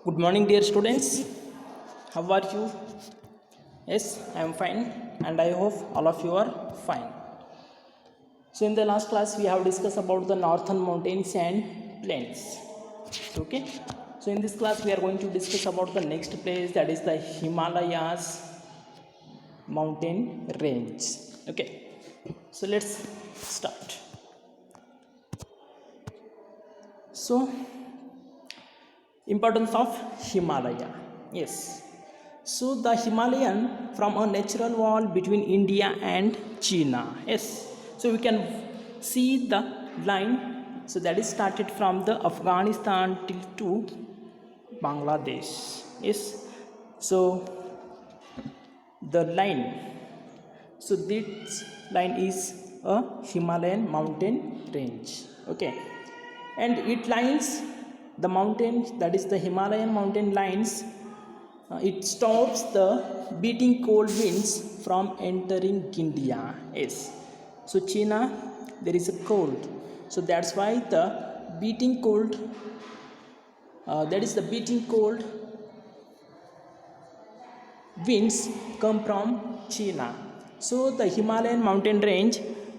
Good morning, dear students. How are you? Yes, I am fine, and I hope all of you are fine. So, in the last class, we have discussed about the northern mountains and plains. Okay. So, in this class, we are going to discuss about the next place, that is the Himalayas mountain range. Okay. So, let's start. So, importance of Himalaya. Yes. So the Himalayan from a natural wall between India and China. Yes. So we can see the line. So that is started from the Afghanistan till to Bangladesh. Yes. So the line. So this line is a Himalayan mountain range. Okay. And it lines the mountain, that is the Himalayan mountain lines. It stops the beating cold winds from entering India. Yes. So China, there is a cold. So that's why the beating cold. That is the beating cold winds come from China. So the Himalayan mountain range,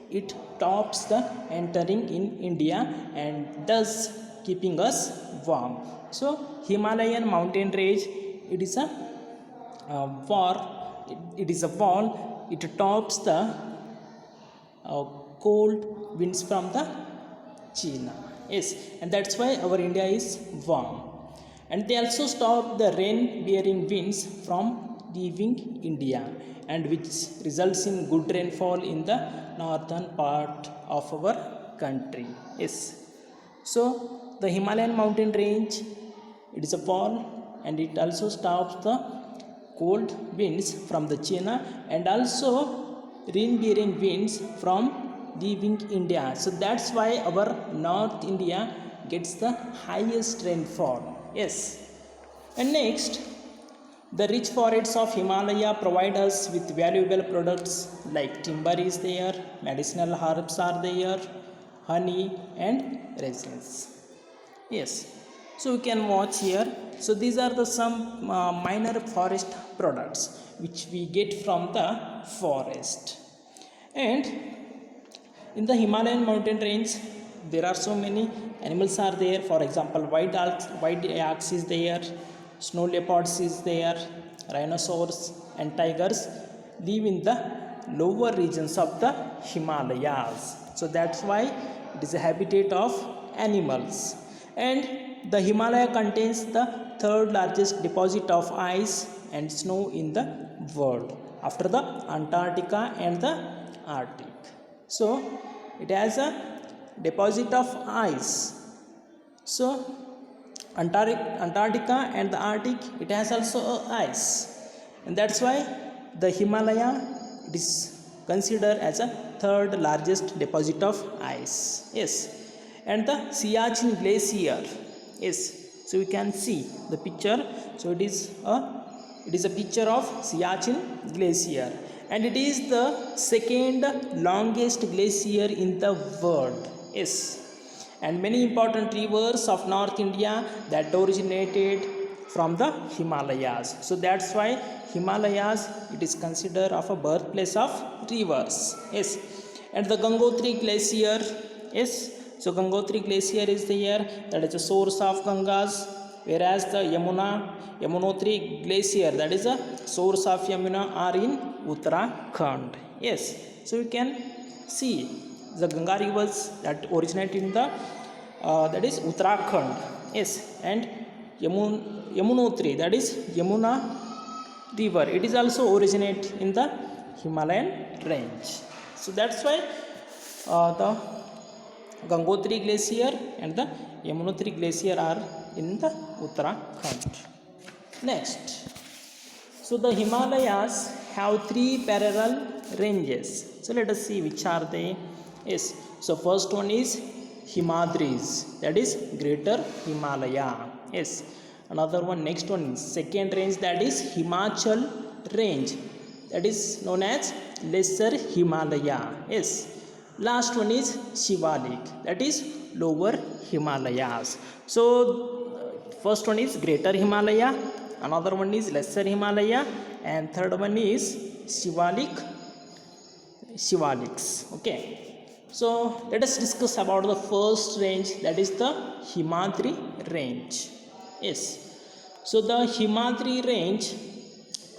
it tops the entering in India and thus keeping us warm. So Himalayan mountain range, it is a it is a wall. It tops the cold winds from the China. Yes, and that's why our India is warm. And they also stop the rain-bearing winds from leaving India, and which results in good rainfall in the northern part of our country. Yes. So the Himalayan mountain range, it is a wall, and it also stops the cold winds from the China and also rain-bearing winds from leaving India. So that's why our North India gets the highest rainfall. Yes. And next, the rich forests of Himalaya provide us with valuable products like timber is there, medicinal herbs are there, honey and resins. Yes. So we can watch here. So these are the some minor forest products which we get from the forest. And in the Himalayan mountain range, there are so many animals are there. For example, white ox is there, snow leopards is there, rhinoceros and tigers live in the lower regions of the Himalayas. So that's why it is a habitat of animals. And the Himalaya contains the third largest deposit of ice and snow in the world after the Antarctica and the Arctic. So it has a deposit of ice. So Antarctica and the Arctic, it has also a ice, and that's why the Himalaya, it is considered as a third largest deposit of ice. Yes. And the Siachen glacier. Yes. So we can see the picture. So it is a picture of Siachen glacier, and it is the second longest glacier in the world. Yes. And many important rivers of North India that originated from the Himalayas. So that's why Himalayas, it is considered of a birthplace of rivers. Yes. And the Gangotri glacier. Yes. So Gangotri glacier is there, that is the source of Gangas, whereas the Yamunotri glacier, that is the source of Yamuna, are in Uttarakhand. Yes. So you can see the Ganga rivers that originate in the that is Uttarakhand. Yes. And Yamunotri, that is Yamuna river, it is also originate in the Himalayan range. So that's why the Gangotri glacier and the Yamunotri glacier are in the Uttarakhand. Next, so the Himalayas have three parallel ranges. So let us see which are they. Yes. So first one is Himadris, that is Greater Himalaya. Yes. Another one, next one is second range, that is Himachal range, that is known as Lesser Himalaya. Yes. Last one is Shivalik, that is Lower Himalayas. So first one is Greater Himalaya, another one is Lesser Himalaya, and third one is Shivaliks. Okay, so let us discuss about the first range, that is the Himadri range. Yes, so the Himadri range,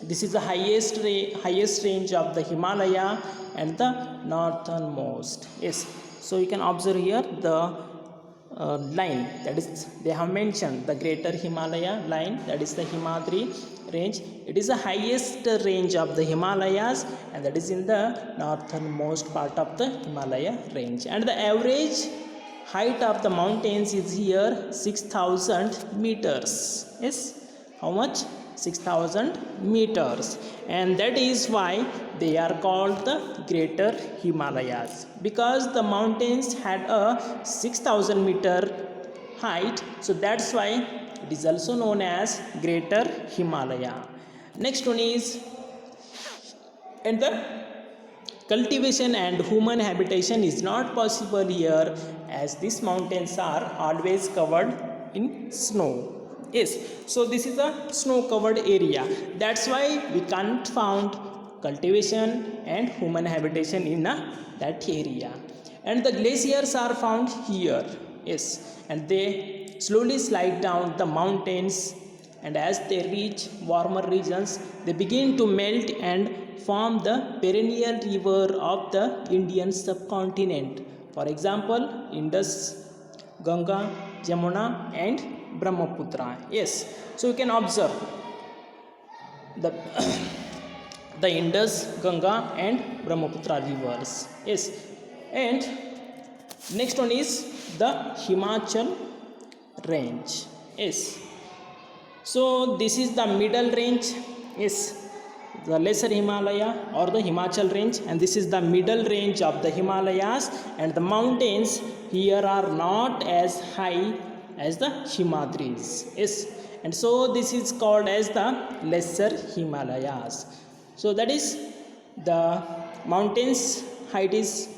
this is the highest range of the Himalaya and the northernmost. Yes, so you can observe here the line, that is they have mentioned the Greater Himalaya line, that is the Himadri range. It is the highest range of the Himalayas, and that is in the northernmost part of the Himalaya range, and the average height of the mountains is here 6,000 meters. Yes, how much? 6,000 meters, and that is why they are called the Greater Himalayas, because the mountains had a 6,000 meter height, so that's why it is also known as Greater Himalaya. Next one is, and the cultivation and human habitation is not possible here, as these mountains are always covered in snow. Yes, so this is a snow covered area, that's why we can't found cultivation and human habitation in that area. And the glaciers are found here. Yes, and they slowly slide down the mountains, and as they reach warmer regions they begin to melt and form the perennial river of the Indian subcontinent. For example, Indus, Ganga, Jamuna, and Brahmaputra. Yes, so you can observe the the Indus, Ganga, and Brahmaputra rivers. Yes, and next one is the Himachal range. Yes, so this is the middle range. Yes, the Lesser Himalaya or the Himachal range, and this is the middle range of the Himalayas, and the mountains here are not as high as the Himadris. Yes, and so this is called as the Lesser Himalayas. So that is the mountains height is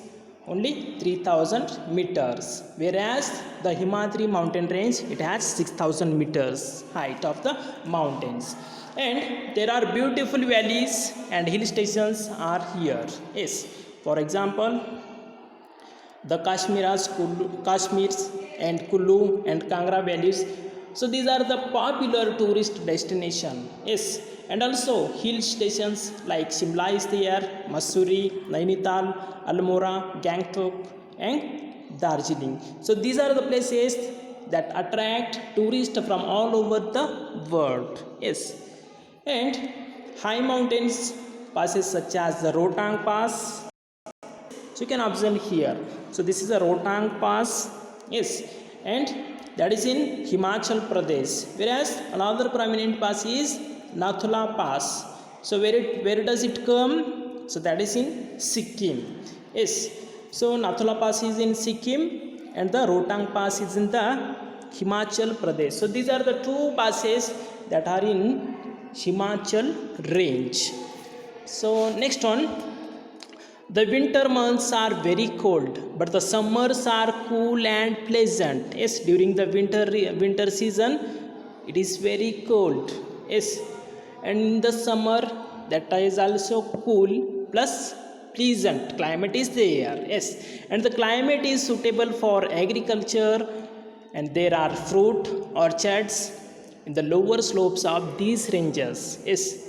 only 3,000 meters, whereas the Himadri mountain range, it has 6,000 meters height of the mountains. And there are beautiful valleys and hill stations are here. Yes, for example, the Kashmirs and Kullu and Kangra valleys. So these are the popular tourist destination. Yes, and also hill stations like Shimla is there, Mussoorie, Nainital, Almora, Gangtok, and Darjeeling. So these are the places that attract tourists from all over the world. Yes, and high mountains passes such as the Rohtang Pass. So you can observe here. So this is a Rohtang Pass. Yes, and that is in Himachal Pradesh. Whereas another prominent pass is Nathula Pass. So where does it come? So that is in Sikkim. Yes, so Nathula Pass is in Sikkim, and the Rohtang Pass is in the Himachal Pradesh. So these are the two passes that are in Himachal range. So next one, the winter months are very cold, but the summers are cool and pleasant. Yes, during the winter season, it is very cold. Yes, and in the summer, that is also cool plus pleasant climate is there. Yes, and the climate is suitable for agriculture, and there are fruit orchards in the lower slopes of these ranges. Yes,